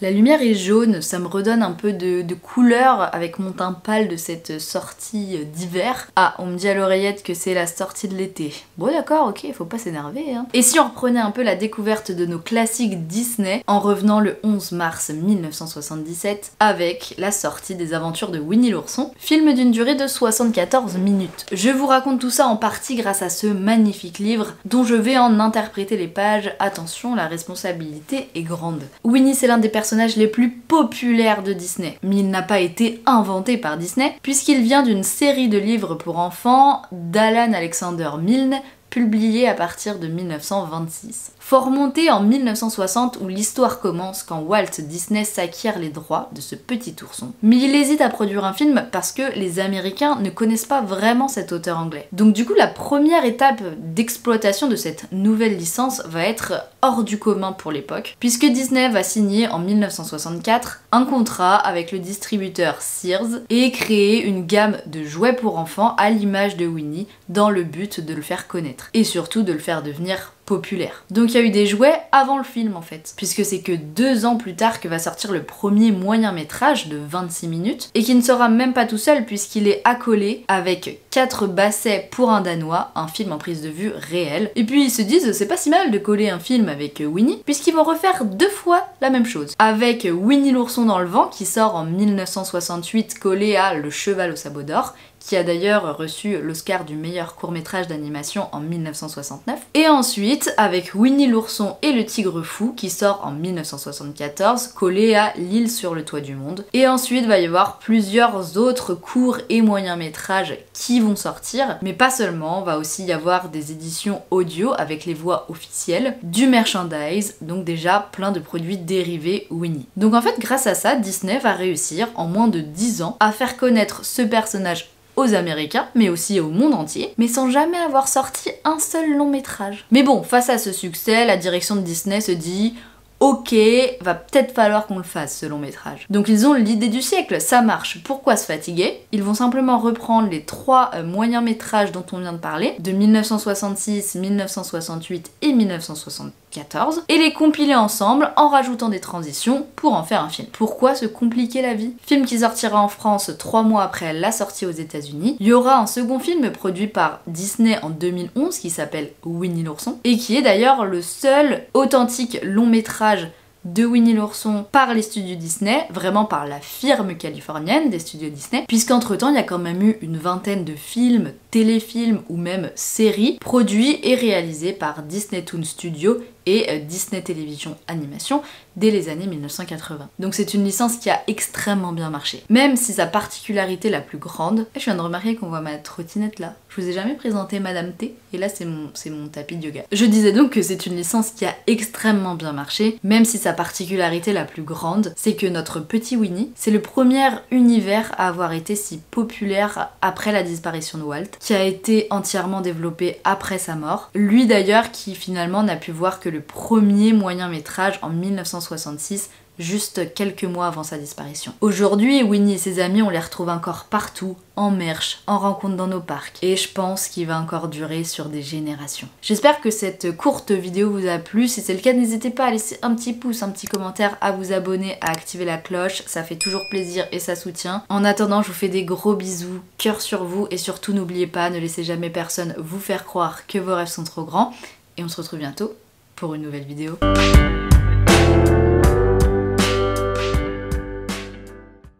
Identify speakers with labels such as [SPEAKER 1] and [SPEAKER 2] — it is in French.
[SPEAKER 1] La lumière est jaune, ça me redonne un peu de couleur avec mon teint pâle de cette sortie d'hiver. Ah, on me dit à l'oreillette que c'est la sortie de l'été. Bon d'accord, ok, faut pas s'énerver hein. Et si on reprenait un peu la découverte de nos classiques Disney en revenant le 11 mars 1977 avec la sortie des aventures de Winnie l'ourson, film d'une durée de 74 minutes. Je vous raconte tout ça en partie grâce à ce magnifique livre dont je vais en interpréter les pages. Attention, la responsabilité est grande. Winnie, c'est l'un des personnages les plus populaires de Disney, mais il n'a pas été inventé par Disney puisqu'il vient d'une série de livres pour enfants d'Alan Alexander Milne, publié à partir de 1926. Faut remonter en 1960 où l'histoire commence quand Walt Disney s'acquiert les droits de ce petit ourson. Mais il hésite à produire un film parce que les Américains ne connaissent pas vraiment cet auteur anglais. Donc du coup la première étape d'exploitation de cette nouvelle licence va être hors du commun pour l'époque, puisque Disney va signer en 1964 un contrat avec le distributeur Sears et créer une gamme de jouets pour enfants à l'image de Winnie dans le but de le faire connaître et surtout de le faire devenir populaire. Donc il y a eu des jouets avant le film en fait, puisque c'est que 2 ans plus tard que va sortir le premier moyen métrage de 26 minutes, et qui ne sera même pas tout seul puisqu'il est accolé avec 4 bassets pour un Danois, un film en prise de vue réelle. Et puis ils se disent c'est pas si mal de coller un film avec Winnie, puisqu'ils vont refaire 2 fois la même chose. Avec Winnie l'ourson dans le vent qui sort en 1968 collé à Le cheval au sabot d'or, qui a d'ailleurs reçu l'Oscar du meilleur court-métrage d'animation en 1969. Et ensuite, avec Winnie l'ourson et le tigre fou, qui sort en 1974, collé à L'île sur le toit du monde. Et ensuite, va y avoir plusieurs autres courts et moyens métrages qui vont sortir, mais pas seulement, va aussi y avoir des éditions audio avec les voix officielles, du merchandise, donc déjà plein de produits dérivés Winnie. Donc en fait, grâce à ça, Disney va réussir, en moins de 10 ans, à faire connaître ce personnage aux Américains, mais aussi au monde entier, mais sans jamais avoir sorti un seul long métrage. Mais bon, face à ce succès, la direction de Disney se dit ok, va peut-être falloir qu'on le fasse ce long métrage. Donc ils ont l'idée du siècle, ça marche, pourquoi se fatiguer? Ils vont simplement reprendre les 3 moyens métrages dont on vient de parler, de 1966, 1968 et 1974, et les compiler ensemble en rajoutant des transitions pour en faire un film. Pourquoi se compliquer la vie? Film qui sortira en France 3 mois après la sortie aux États-Unis. Il y aura un second film produit par Disney en 2011 qui s'appelle Winnie l'ourson, et qui est d'ailleurs le seul authentique long métrage de Winnie l'ourson par les studios Disney, vraiment par la firme californienne des studios Disney, puisqu'entre temps il y a quand même eu une vingtaine de films, téléfilms ou même séries produits et réalisés par Disney Toon Studio et Disney Television Animation dès les années 1980. Donc c'est une licence qui a extrêmement bien marché. Même si sa particularité la plus grande... Je viens de remarquer qu'on voit ma trottinette là. Je vous ai jamais présenté Madame T, et là c'est mon tapis de yoga. Je disais donc que c'est une licence qui a extrêmement bien marché, même si sa particularité la plus grande, c'est que notre petit Winnie, c'est le premier univers à avoir été si populaire après la disparition de Walt, qui a été entièrement développé après sa mort. Lui d'ailleurs qui finalement n'a pu voir que le premier moyen métrage en 1966, juste quelques mois avant sa disparition. Aujourd'hui, Winnie et ses amis, on les retrouve encore partout, en merch, en rencontre dans nos parcs, et je pense qu'il va encore durer sur des générations. J'espère que cette courte vidéo vous a plu. Si c'est le cas, n'hésitez pas à laisser un petit pouce, un petit commentaire, à vous abonner, à activer la cloche, ça fait toujours plaisir et ça soutient. En attendant, je vous fais des gros bisous, cœur sur vous, et surtout n'oubliez pas, ne laissez jamais personne vous faire croire que vos rêves sont trop grands, et on se retrouve bientôt pour une nouvelle vidéo.